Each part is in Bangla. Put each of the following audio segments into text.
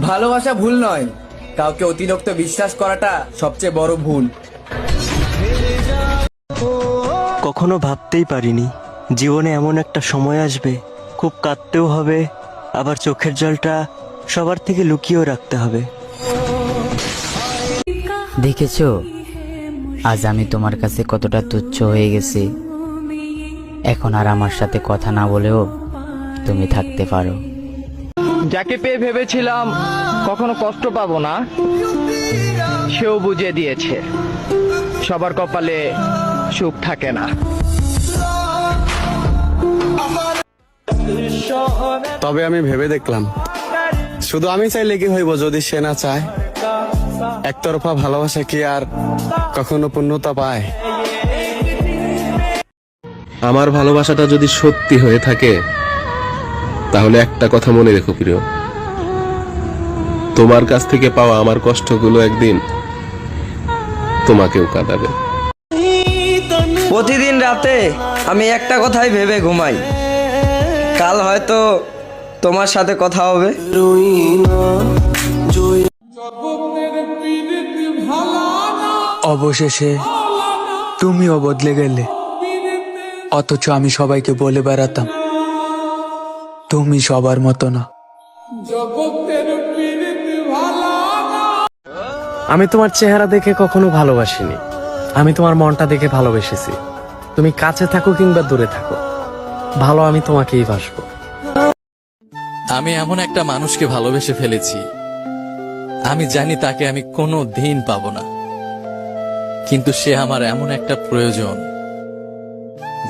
ভালোবাসা ভুল নয়, কাউকে অতিরিক্ত বিশ্বাস করাটা সবচেয়ে বড় ভুল। কখনো ভাবতেই পারিনি জীবনে এমন একটা সময় আসবে, খুব কাঁদতেও হবে, আবার চোখের জলটা সবার থেকে লুকিয়েও রাখতে হবে। দেখেছো আজ আমি তোমার কাছে কতটা তুচ্ছ হয়ে গেছি। এখন আর আমার সাথে কথা না বলেও তুমি থাকতে পারো। যাকে পেয়ে ভেবেছিলাম কখনো কষ্ট পাবো না, সেও বুঝিয়ে দিয়েছে সবার কপালে সুখ থাকে না। তবে আমি ভেবে দেখলাম, শুধু আমি চাইলে কি হইব যদি সে না চায়? একতরফা ভালোবাসা কি আর কখনো পূর্ণতা পায়? আমার ভালোবাসাটা যদি সত্যি হয়ে থাকে, তাহলে একটা কথা মনে রেখো প্রিয়, তোমার কাছ থেকে পাওয়া আমার কষ্টগুলো একদিন তোমাকেও কাঁদাবে। প্রতিদিন রাতে আমি একটা কথাই ভেবে ঘুমাই, কাল হয়তো তোমার সাথে কথা হবে। অবশেষে তুমিও বদলে গেলে, অথচ আমি সবাইকে বলে বেড়াতাম তুমি সবার মতো না। আমি তোমার চেহারা দেখে কখনো ভালোবাসিনি, আমি তোমার মনটা দেখে ভালোবেসেছি। তুমি কাছে থাকো কিংবা দূরে থাকো, ভালো আমি তোমাকেই বাসবো। আমি এমন একটা মানুষকে ভালোবেসে ফেলেছি, আমি জানি তাকে আমি কোনো দিন পাবো না, কিন্তু সে আমার এমন একটা প্রয়োজন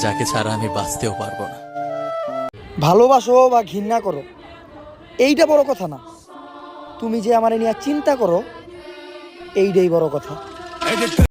যাকে ছাড়া আমি বাঁচতেও পারবো না। ভালোবাসো বা ঘৃণা করো এইটা বড় কথা না, তুমি যে আমার নিয়ে চিন্তা করো এইটাই বড় কথা।